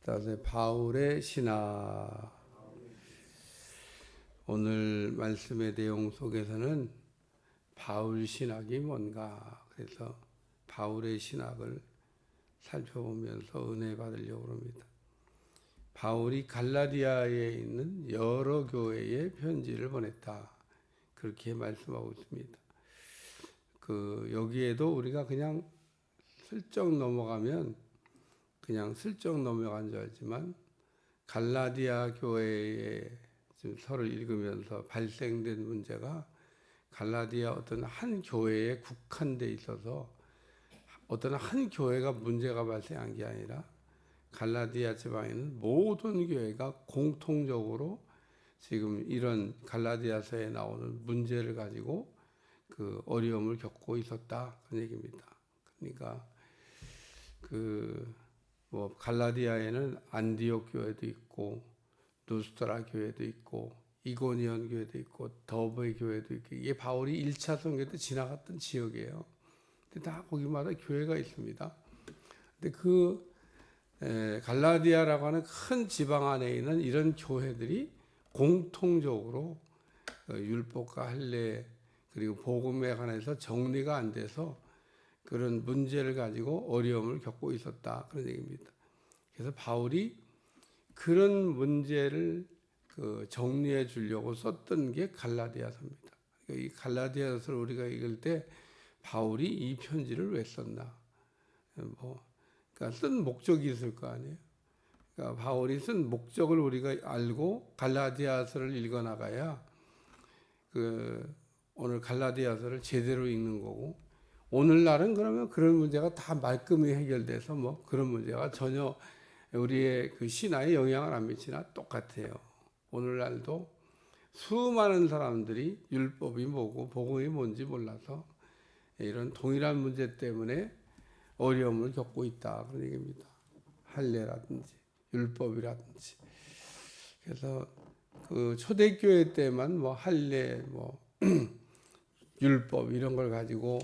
따라서 바울의 신학. 오늘 말씀의 내용 속에서는 바울 신학이 뭔가, 그래서 바울의 신학을 살펴보면서 은혜 받으려고 합니다. 바울이 갈라디아에 있는 여러 교회에 편지를 보냈다, 그렇게 말씀하고 있습니다. 여기에도 우리가 그냥 슬쩍 넘어가면 그냥 슬쩍 넘어간 줄 알지만, 갈라디아 교회의 서를 읽으면서 발생된 문제가 갈라디아 어떤 한 교회에 국한돼 있어서 어떤 한 교회가 문제가 발생한 게 아니라 갈라디아 지방에는 모든 교회가 공통적으로 지금 이런 갈라디아서에 나오는 문제를 가지고 그 어려움을 겪고 있었다, 그런 얘기입니다. 그러니까 갈라디아에는 안디옥 교회도 있고 누스트라 교회도 있고 이고니온 교회도 있고 더베 교회도 있고, 이게 바울이 1차 선교 때 지나갔던 지역이에요. 근데 다 거기마다 교회가 있습니다. 근데 갈라디아라고 하는 큰 지방 안에 있는 이런 교회들이 공통적으로 율법과 할례 그리고 복음에 관해서 정리가 안 돼서 그런 문제를 가지고 어려움을 겪고 있었다, 그런 얘기입니다. 그래서 바울이 그런 문제를 정리해 주려고 썼던 게 갈라디아서입니다. 이 갈라디아서를 우리가 읽을 때 바울이 이 편지를 왜 썼나? 그러니까 쓴 목적이 있을 거 아니에요. 그러니까 바울이 쓴 목적을 우리가 알고 갈라디아서를 읽어 나가야 오늘 갈라디아서를 제대로 읽는 거고, 오늘날은 그러면 그런 문제가 다 말끔히 해결돼서 그런 문제가 전혀 우리의 신화에 영향을 안 미치나 똑같아요. 오늘날도 수많은 사람들이 율법이 뭐고 복음이 뭔지 몰라서 이런 동일한 문제 때문에 어려움을 겪고 있다, 그런 얘기입니다. 할례라든지 율법이라든지. 그래서 초대교회 때만 할례, 율법 이런 걸 가지고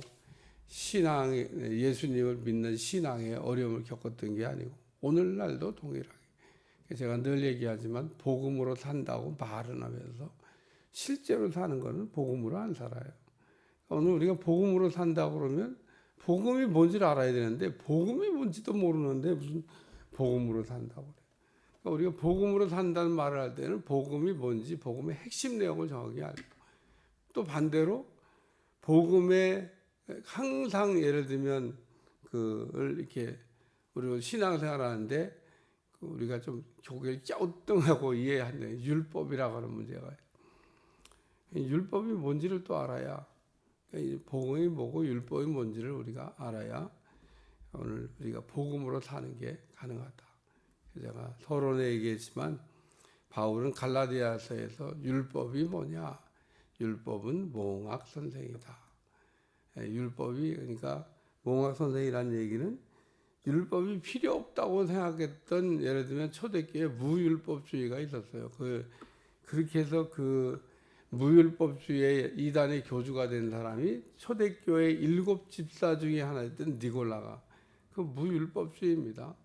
예수님을 믿는 신앙에 어려움을 겪었던 게 아니고, 오늘날도 동일하게, 제가 늘 얘기하지만 복음으로 산다고 말은 하면서 실제로 사는 거는 복음으로 안 살아요. 오늘 우리가 복음으로 산다고 그러면 복음이 뭔지를 알아야 되는데, 복음이 뭔지도 모르는데 무슨 복음으로 산다고 그래요. 그러니까 우리가 복음으로 산다는 말을 할 때는 복음이 뭔지, 복음의 핵심 내용을 정확히 알고, 또 반대로 복음에 항상 예를 들면 이렇게 우리가 신앙생활 하는데 우리가 좀 고개를 갸우뚱하고 이해하는 율법이라고 하는 문제가, 율법이 뭔지를 또 알아야, 복음이 뭐고 율법이 뭔지를 우리가 알아야 오늘 우리가 복음으로 사는 게 가능하다. 제가 서론에 얘기했지만 바울은 갈라디아서에서 율법이 뭐냐, 율법은 몽학 선생이다. 율법이, 그러니까 몽학 선생이라는 얘기는 율법이 필요 없다고 생각했던, 예를 들면 초대교회 무율법주의가 있었어요. 그렇게 해서 무율법주의의 이단의 교주가 된 사람이 초대교회 7집사 중에 하나였던 니골라가, 무율법주의입니다.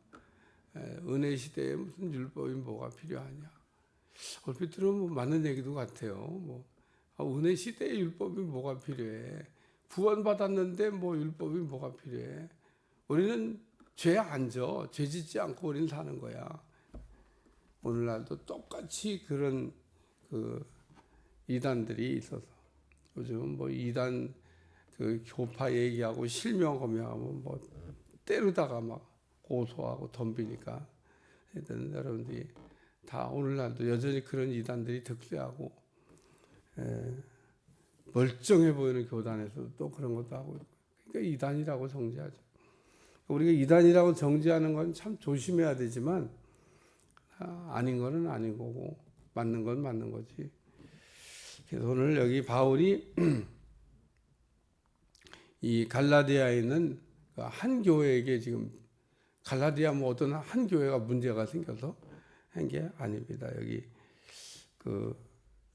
은혜 시대에 무슨 율법이 뭐가 필요하냐. 얼핏 들으면 맞는 얘기도 같아요. 은혜 시대에 율법이 뭐가 필요해. 구원받았는데 율법이 뭐가 필요해. 우리는 죄 안 져. 죄 짓지 않고 우리는 사는 거야. 오늘날도 똑같이 그런 이단들이 있어서, 요즘은 이단 교파 얘기하고 실명 검명하면 때리다가 막 고소하고 덤비니까, 하여튼 여러분들이 다 오늘날도 여전히 그런 이단들이 득세하고, 멀쩡해 보이는 교단에서도 또 그런 것도 하고 있고, 그러니까 이단이라고 정죄하죠. 우리가 이단이라고 정죄하는 건 참 조심해야 되지만, 아닌 거는 아닌 거고 맞는 건 맞는 거지. 그래서 오늘 여기 바울이 이 갈라디아에 있는 한 교회에게, 지금 갈라디아 어떤 한 교회가 문제가 생겨서 한 게 아닙니다. 여기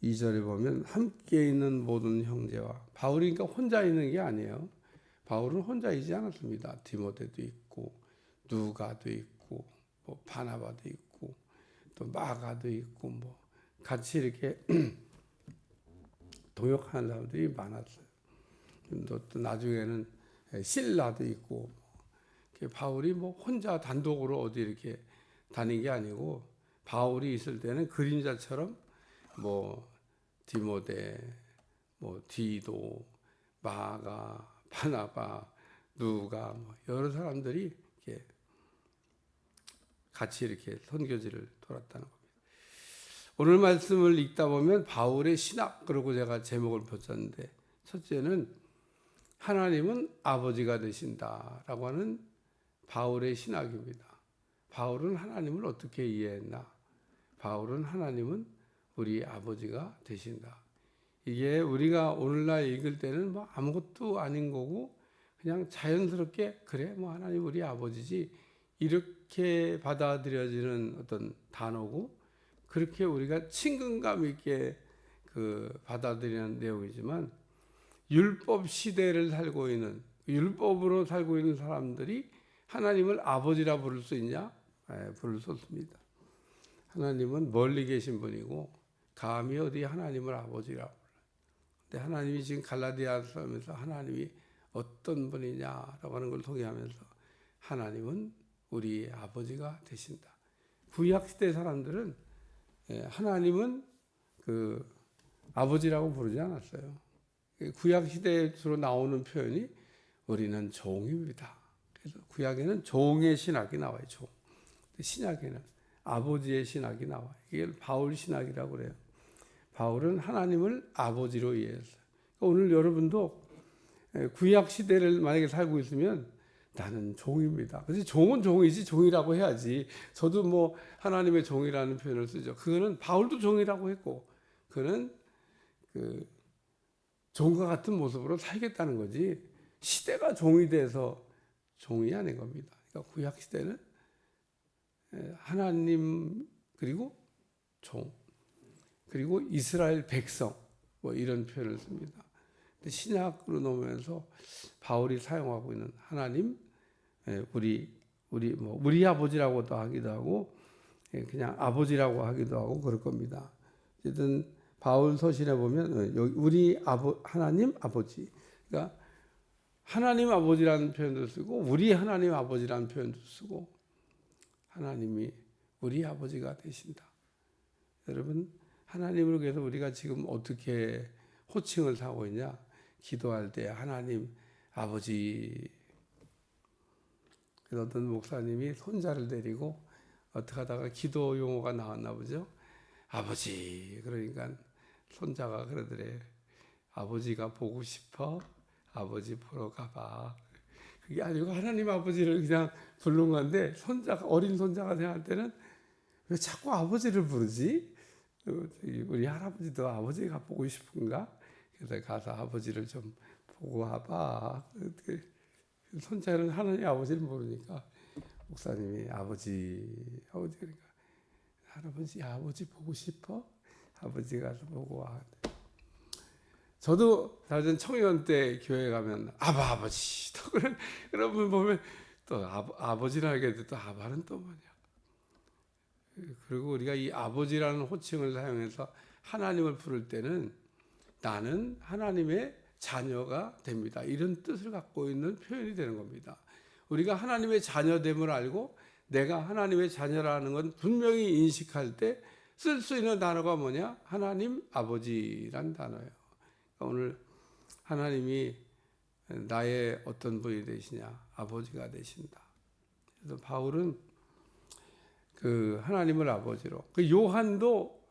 2절에 보면 함께 있는 모든 형제와, 바울이 그러니까 혼자 있는 게 아니에요. 바울은 혼자 있지 않았습니다. 디모데도 있고 누가도 있고 뭐 바나바도 있고 또 마가도 있고 뭐 같이 이렇게 동역하는 사람들이 많았어요. 또 나중에는 실라도 있고 바울이 뭐 혼자 단독으로 어디 이렇게 다닌 게 아니고 바울이 있을 때는 그림자처럼 뭐 디모데, 뭐 디도, 마가, 바나바, 누가 뭐 여러 사람들이 이렇게 같이 이렇게 선교지를 돌았다는 겁니다. 오늘 말씀을 읽다 보면 바울의 신학 그러고 제가 제목을 붙였는데 첫째는 하나님은 아버지가 되신다라고 하는 바울의 신학입니다. 바울은 하나님을 어떻게 이해했나? 바울은 하나님은 우리 아버지가 되신다. 이게 우리가 오늘날 읽을 때는 뭐 아무것도 아닌 거고 그냥 자연스럽게 그래 뭐 하나님 우리 아버지지 이렇게 받아들여지는 어떤 단어고 그렇게 우리가 친근감 있게 받아들이는 내용이지만 율법 시대를 살고 있는 율법으로 살고 있는 사람들이 하나님을 아버지라 부를 수 있냐? 부를 수 없습니다. 하나님은 멀리 계신 분이고 감히 어디 하나님을 아버지라 불러요. 근데 하나님이 지금 갈라디아서 하면서 하나님이 어떤 분이냐라고 하는 걸 통해하면서 하나님은 우리 아버지가 되신다. 구약 시대 사람들은 하나님은 아버지라고 부르지 않았어요. 구약 시대에 주로 나오는 표현이 우리는 종입니다. 그래서 구약에는 종의 신학이 나와요. 종. 신약에는 아버지의 신학이 나와요. 이게 바울 신학이라고 그래요. 바울은 하나님을 아버지로 이해했어요. 오늘 여러분도 구약 시대를 만약에 살고 있으면 나는 종입니다. 그래서 종은 종이지 종이라고 해야지. 저도 뭐 하나님의 종이라는 표현을 쓰죠. 그거는 바울도 종이라고 했고 그는 종과 같은 모습으로 살겠다는 거지. 시대가 종이 돼서 종이 아닌 겁니다. 그러니까 구약 시대는 하나님 그리고 종 그리고 이스라엘 백성 뭐 이런 표현을 씁니다. 근데 신약으로 넘으면서 바울이 사용하고 있는 하나님 우리 아버지라고도 하기도 하고 그냥 아버지라고 하기도 하고 그럴 겁니다. 어쨌든 바울 서신에 보면 우리 하나님 아버지 그러니까 하나님 아버지라는 표현도 쓰고 우리 하나님 아버지라는 표현도 쓰고 하나님이 우리 아버지가 되신다. 여러분 하나님을 위해서 우리가 지금 어떻게 호칭을 하고 있냐? 기도할 때 하나님 아버지. 그래서 어떤 목사님이 손자를 데리고 어떻게 하다가 기도 용어가 나왔나 보죠. 아버지. 그러니까 손자가 그러더래. 아버지가 보고 싶어? 아버지 보러 가봐. 그게 아니고 하나님 아버지를 그냥 부른 건데 어린 손자가 생각할 때는 왜 자꾸 아버지를 부르지? 우리 할아버지도 아버지가 보고 싶은가? 그래서 가서 아버지를 좀 보고 와봐. 손자는 하나님 아버지를 모르니까 목사님이 아버지 그러니까 할아버지 아버지 보고 싶어? 아버지 가서 보고 와. 저도 사실 청년 때 교회 가면 아버지 또 그런 분 보면 또 아버지라 하게 또 아바는 또 뭐냐. 그리고 우리가 이 아버지라는 호칭을 사용해서 하나님을 부를 때는 나는 하나님의 자녀가 됩니다. 이런 뜻을 갖고 있는 표현이 되는 겁니다. 우리가 하나님의 자녀됨을 알고 내가 하나님의 자녀라는 건 분명히 인식할 때 쓸 수 있는 단어가 뭐냐? 하나님 아버지란 단어예요. 오늘 하나님이 나의 어떤 분이 되시냐? 아버지가 되신다. 그래서 바울은 하나님을 아버지로 요한도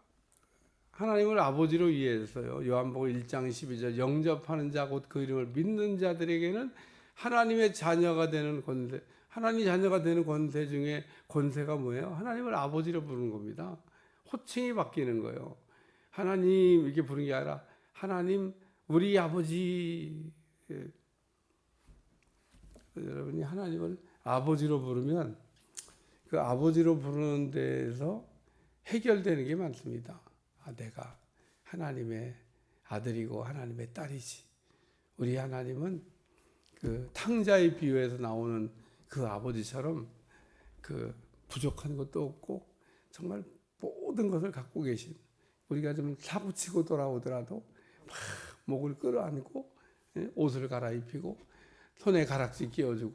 하나님을 아버지로 이해했어요. 요한복음 1장 12절 영접하는 자 곧 그 이름을 믿는 자들에게는 하나님의 자녀가 되는 권세 하나님 자녀가 되는 권세 중에 권세가 뭐예요? 하나님을 아버지로 부르는 겁니다. 호칭이 바뀌는 거예요. 하나님 이렇게 부르는 게 아니라 하나님 우리 아버지. 여러분이 하나님을 아버지로 부르면 그 아버지로 부르는 데에서 해결되는 게 많습니다. 내가 하나님의 아들이고 하나님의 딸이지. 우리 하나님은 그 탕자의 비유에서 나오는 그 아버지처럼 부족한 것도 없고 정말 모든 것을 갖고 계신, 우리가 좀 사고치고 돌아오더라도 막 목을 끌어안고 옷을 갈아입히고 손에 가락지 끼워주고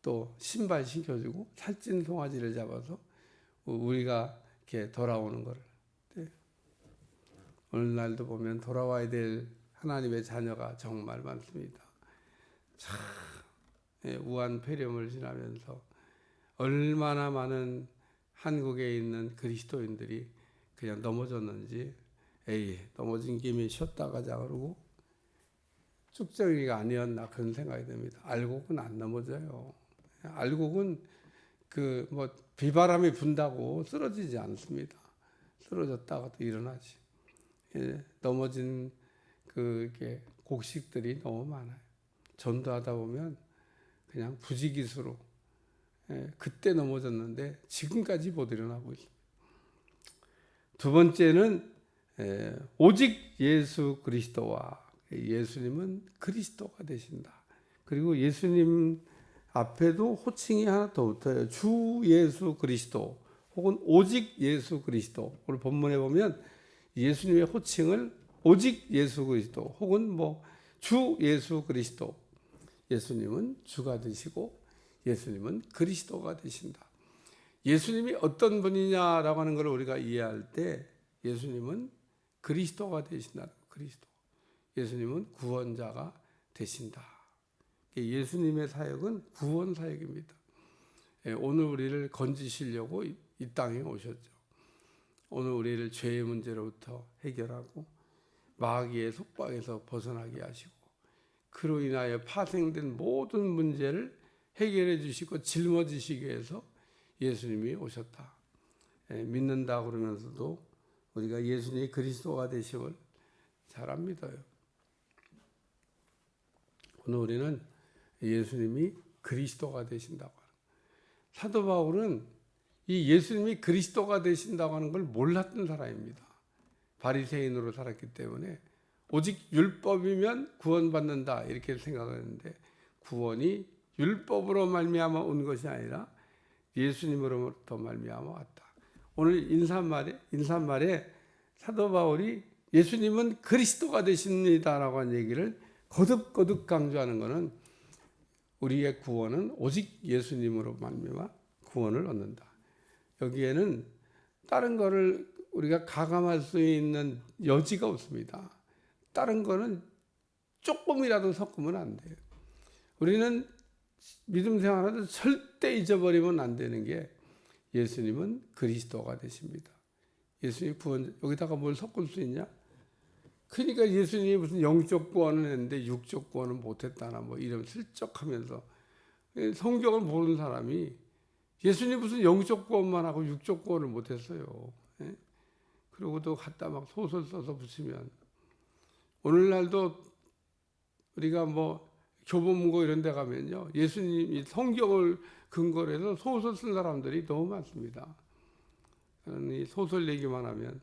또 신발 신겨주고 살찐 송아지를 잡아서 우리가 이렇게 돌아오는 거를, 오늘날도 보면 돌아와야 될 하나님의 자녀가 정말 많습니다. 참 우한 폐렴을 지나면서 얼마나 많은 한국에 있는 그리스도인들이 그냥 넘어졌는지, 에이 넘어진 김에 쉬었다 가자 그러고 쭉정이가 아니었나 그런 생각이 듭니다. 알곡은 안 넘어져요. 알곡은 그 뭐 비바람이 분다고 쓰러지지 않습니다. 쓰러졌다가 또 일어나지. 넘어진 이렇게 곡식들이 너무 많아요. 전도하다 보면 그냥 부지기수로 그때 넘어졌는데 지금까지 못 일어나고 있습니다. 두 번째는 오직 예수 그리스도와, 예수님은 그리스도가 되신다. 그리고 예수님 앞에도 호칭이 하나 더 붙어요. 주 예수 그리스도 혹은 오직 예수 그리스도. 오늘 본문에 보면 예수님의 호칭을 오직 예수 그리스도 혹은 뭐 주 예수 그리스도. 예수님은 주가 되시고 예수님은 그리스도가 되신다. 예수님이 어떤 분이냐라고 하는 걸 우리가 이해할 때 예수님은 그리스도가 되신다. 그리스도. 예수님은 구원자가 되신다. 예수님의 사역은 구원 사역입니다. 오늘 우리를 건지시려고 이 땅에 오셨죠. 오늘 우리를 죄의 문제로부터 해결하고 마귀의 속박에서 벗어나게 하시고 그로 인하여 파생된 모든 문제를 해결해 주시고 짊어지시기 위해서 예수님이 오셨다. 믿는다 그러면서도 우리가 예수님이 그리스도가 되심을 잘 안 믿어요. 오늘 우리는 예수님이 그리스도가 되신다고 하는, 사도 바울은 이 예수님이 그리스도가 되신다고 하는 걸 몰랐던 사람입니다. 바리새인으로 살았기 때문에 오직 율법이면 구원받는다 이렇게 생각하는데, 구원이 율법으로 말미암아 온 것이 아니라 예수님으로부터 말미암아 왔다. 오늘 인사말에 사도 바울이 예수님은 그리스도가 되십니다라고 한 얘기를 거듭거듭 강조하는 것은 우리의 구원은 오직 예수님으로 말미암아 구원을 얻는다. 여기에는 다른 거를 우리가 가감할 수 있는 여지가 없습니다. 다른 거는 조금이라도 섞으면 안 돼요. 우리는 믿음 생활하면서 절대 잊어버리면 안 되는 게 예수님은 그리스도가 되십니다. 예수님 구원, 여기다가 뭘 섞을 수 있냐? 그러니까 예수님이 무슨 영적 구원을 했는데 육적 구원은 못했다나 뭐 이런 슬쩍하면서, 성경을 모르는 사람이 예수님 무슨 영적 구원만 하고 육적 구원을 못했어요. 그러고도 갖다 막 소설 써서 붙이면, 오늘날도 우리가 뭐 교보문고 이런 데 가면요, 예수님이 성경을 근거로 해서 소설 쓴 사람들이 너무 많습니다. 이 소설 얘기만 하면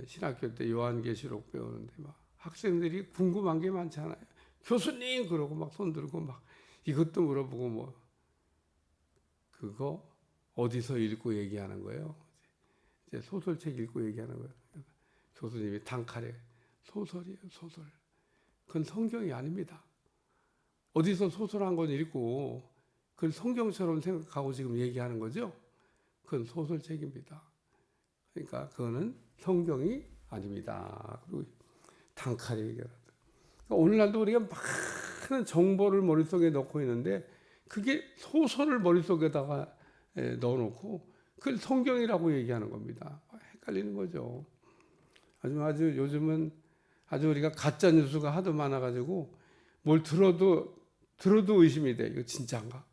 신학교 때 요한계시록 배우는데 막 학생들이 궁금한 게 많잖아요. 교수님 그러고 막 손 들고 막 이것도 물어보고 뭐 그거 어디서 읽고 얘기하는 거예요? 이제 소설책 읽고 얘기하는 거예요. 교수님이 단칼에 소설이에요, 소설. 그건 성경이 아닙니다. 어디서 소설 한 권 읽고 그걸 성경처럼 생각하고 지금 얘기하는 거죠? 그건 소설책입니다. 그러니까 그거는 성경이 아닙니다. 그리고 단칼에 얘기하는. 그러니까 오늘날도 우리가 많은 정보를 머릿속에 넣고 있는데 그게 소설을 머릿속에다가 넣어놓고 그걸 성경이라고 얘기하는 겁니다. 헷갈리는 거죠. 아주 요즘은 아주 우리가 가짜 뉴스가 하도 많아가지고 뭘 들어도 의심이 돼. 이거 진짜인가?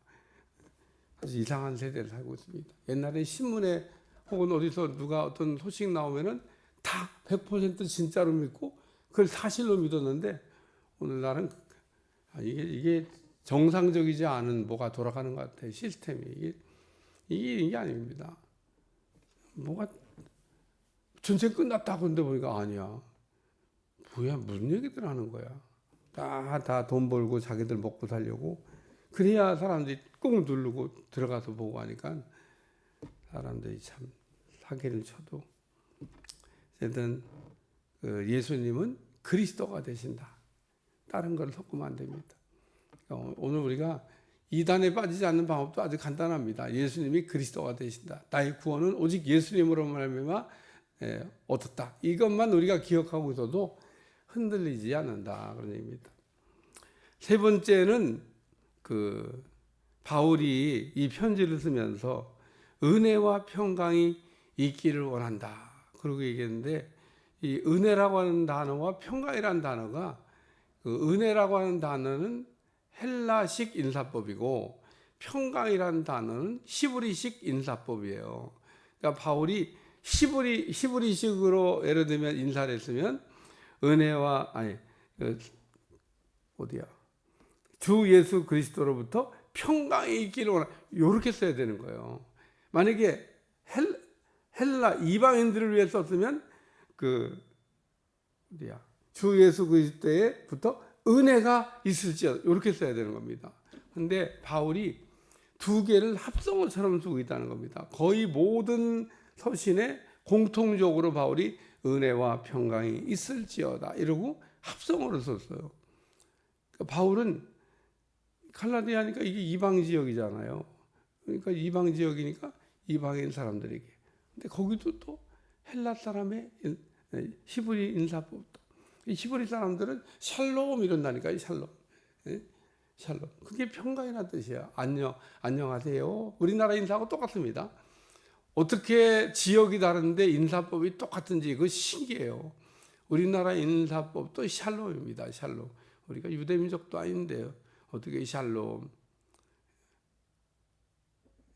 아주 이상한 세대를 살고 있습니다. 옛날에 신문에 혹은 어디서 누가 어떤 소식 나오면은 다 100% 진짜로 믿고 그걸 사실로 믿었는데, 오늘날은 이게 정상적이지 않은 뭐가 돌아가는 것 같아요. 시스템이. 이게 아닙니다. 뭐가 전쟁 끝났다고 하는데 보니까 아니야. 뭐야, 무슨 얘기들 하는 거야. 다 돈 벌고 자기들 먹고 살려고. 그래야 사람들이 꾹 누르고 들어가서 보고 하니까 사람들이 참 사기를 쳐도 어쨌든 예수님은 그리스도가 되신다. 다른 걸 섞으면 안 됩니다. 오늘 우리가 이단에 빠지지 않는 방법도 아주 간단합니다. 예수님이 그리스도가 되신다. 나의 구원은 오직 예수님으로 말미암아 얻었다. 이것만 우리가 기억하고 있어도 흔들리지 않는다 그런 얘기입니다. 세 번째는 바울이 이 편지를 쓰면서 은혜와 평강이 있기를 원한다. 그러고 얘기했는데 이 은혜라고 하는 단어와 평강이라는 단어가 은혜라고 하는 단어는 헬라식 인사법이고 평강이라는 단어는 히브리식 인사법이에요. 그러니까 바울이 히브리식으로 예를 들면 인사를 했으면 은혜와 주 예수 그리스도로부터 평강이 있기를 원한다. 이렇게 써야 되는 거예요. 만약에 헬라 이방인들을 위해 썼으면 주 예수 그리스도에부터 은혜가 있을지어다 이렇게 써야 되는 겁니다. 그런데 바울이 두 개를 합성어처럼 쓰고 있다는 겁니다. 거의 모든 서신에 공통적으로 바울이 은혜와 평강이 있을지어다 이러고 합성어를 썼어요. 그러니까 바울은 갈라디아니까 이게 이방 지역이잖아요. 그러니까 이방 지역이니까 이방인 사람들에게. 근데 거기도 또 헬라 사람의 히브리 인사법도. 히브리 사람들은 샬롬 이런다니까요. 샬롬. 샬롬. 그게 평강이라는 뜻이야. 안녕하세요. 우리나라 인사하고 똑같습니다. 어떻게 지역이 다른데 인사법이 똑같은지 그거 신기해요. 우리나라 인사법도 샬롬입니다. 샬롬. 우리가 유대민족도 아닌데요. 어떻게 샬롬.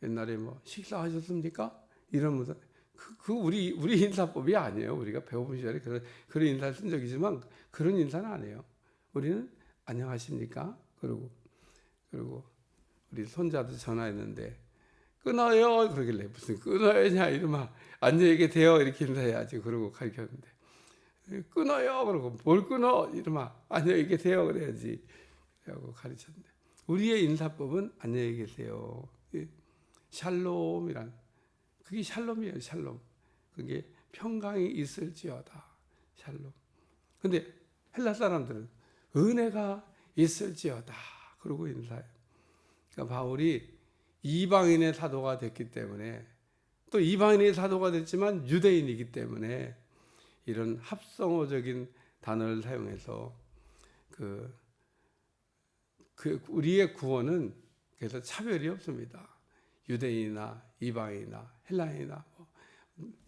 옛날에 식사하셨습니까? 이러면서 우리 인사법이 아니에요. 우리가 배워본 시절에 그런 인사를 쓴 적이지만 그런 인사는 아니에요. 우리는 안녕하십니까? 그리고 우리 손자도 전화했는데 끊어요. 그러길래 무슨 끊어요냐 이러면 안녕히 계세요 이렇게 인사해야지. 그러고 가르쳤는데 끊어요. 그러고 뭘 끊어? 이러면 안녕히 계세요 그래야지. 라고 가르쳤는데 우리의 인사법은 안녕히 계세요. 샬롬이란 그게 샬롬이에요. 샬롬. 그게 평강이 있을지어다. 샬롬. 근데 헬라 사람들은 은혜가 있을지어다. 그러고 인사해요. 그러니까 바울이 이방인의 사도가 됐기 때문에 또 이방인의 사도가 됐지만 유대인이기 때문에 이런 합성어적인 단어를 사용해서 우리의 구원은 그래서 차별이 없습니다. 유대인이나 이방인이나 헬라인이나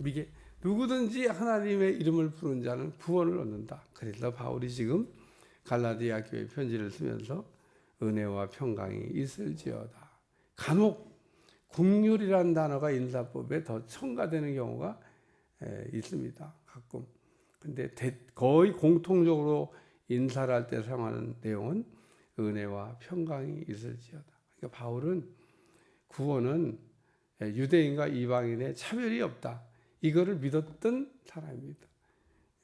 이게 누구든지 하나님의 이름을 부르는 자는 구원을 얻는다. 그래서 바울이 지금 갈라디아 교회 편지를 쓰면서 은혜와 평강이 있을지어다. 간혹 긍휼이라는 단어가 인사법에 더 첨가되는 경우가 있습니다. 가끔. 근데 거의 공통적으로 인사를 할 때 사용하는 내용은 은혜와 평강이 있을지어다. 그러니까 바울은 구원은 유대인과 이방인의 차별이 없다. 이거를 믿었던 사람입니다.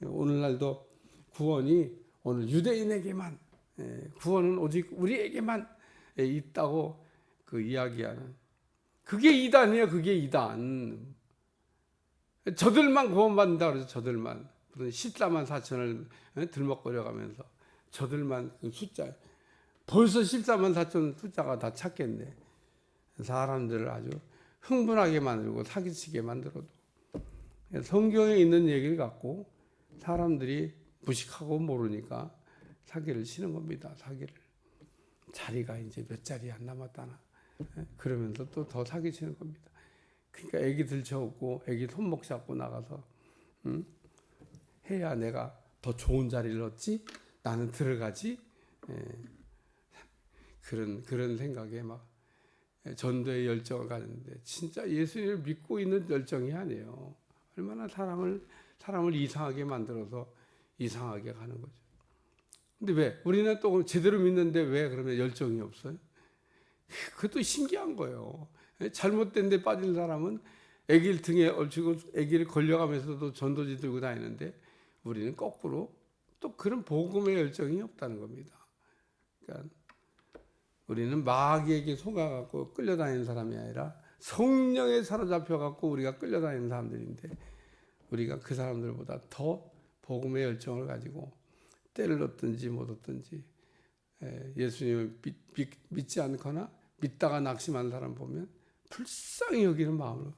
오늘날도 구원이 오늘 유대인에게만 구원은 오직 우리에게만 있다고 이야기하는 그게 이단이에요. 그게 이단. 저들만 구원받는다 그래서 저들만 14만 4천을 들먹거려가면서 저들만 그 숫자 벌써 14만 4천 숫자가 다 찼겠네. 사람들을 아주 흥분하게 만들고 사기치게 만들어도 성경에 있는 얘기를 갖고 사람들이 무식하고 모르니까 사기를 치는 겁니다. 사기를. 자리가 이제 몇 자리 안 남았다나 그러면서 또 더 사기치는 겁니다. 그러니까 애기 들쳐오고 애기 손목 잡고 나가서 해야 내가 더 좋은 자리를 얻지 나는 들어가지 그런 생각에 막 전도의 열정을 가졌는데 진짜 예수님을 믿고 있는 열정이 아니에요. 얼마나 사람을 이상하게 만들어서 이상하게 가는 거죠. 근데 왜? 우리는 또 제대로 믿는데 왜 그러면 열정이 없어요? 그것도 신기한 거예요. 잘못된 데 빠진 사람은 애기를 등에 얹히고 애기를 걸려가면서도 전도지 들고 다니는데 우리는 거꾸로 또 그런 복음의 열정이 없다는 겁니다. 그러니까 우리는 마귀에게 속아갖고 끌려다니는 사람이 아니라 성령에 사로잡혀 갖고 우리가 끌려다니는 사람들인데 우리가 그 사람들보다 더 복음의 열정을 가지고 때를 얻든지 못 얻든지 예수님을 믿지 않거나 믿다가 낙심한 사람 보면 불쌍히 여기는 마음으로,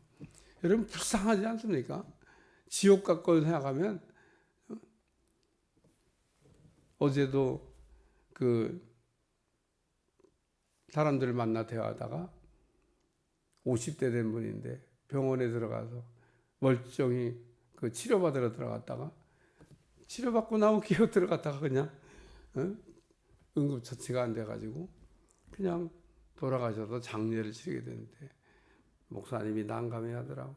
여러분 불쌍하지 않습니까? 지옥 갖고 생각하면 어제도 그 사람들을 만나 대화하다가 50대 된 분인데 병원에 들어가서 멀쩡히 그 치료받으러 들어갔다가 치료받고 나오고 기어 들어갔다가 그냥 응급처치가 안 돼가지고 그냥 돌아가셔서 장례를 치르게 되는데 목사님이 난감해 하더라고요.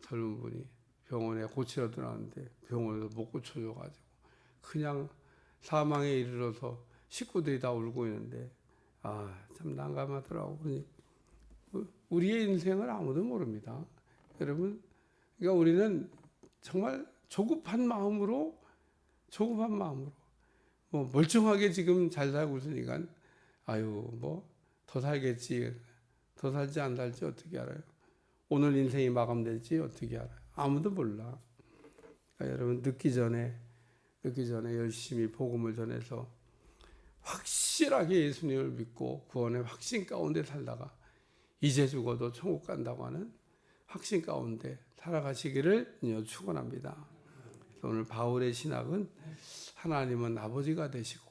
젊은 분이 병원에 고치러 들어갔는데 병원에서 못 고쳐줘가지고 그냥 사망에 이르러서 식구들이 다 울고 있는데 참 난감하더라고. 그러니 우리의 인생을 아무도 모릅니다. 여러분, 그러니까 우리는 정말 조급한 마음으로 뭐 멀쩡하게 지금 잘 살고 있으니까 뭐 더 살겠지, 더 살지 안 살지 어떻게 알아요? 오늘 인생이 마감될지 어떻게 알아요? 아무도 몰라. 그러니까 여러분 늦기 전에 열심히 복음을 전해서 확실하게 예수님을 믿고 구원의 확신 가운데 살다가 이제 죽어도 천국 간다고 하는 확신 가운데 살아가시기를 축원합니다. 오늘 바울의 신학은 하나님은 아버지가 되시고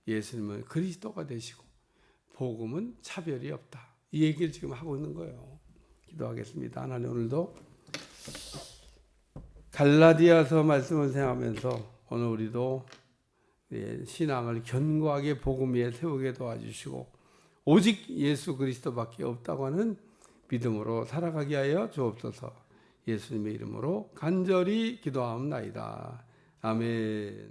예수님은 그리스도가 되시고 복음은 차별이 없다. 이 얘기를 지금 하고 있는 거예요. 기도하겠습니다. 하나님, 오늘도 갈라디아서 말씀을 생각하면서 오늘 우리도 신앙을 견고하게 복음 위에 세우게 도와주시고 오직 예수 그리스도밖에 없다고 하는 믿음으로 살아가게 하여 주옵소서. 예수님의 이름으로 간절히 기도하옵나이다. 아멘.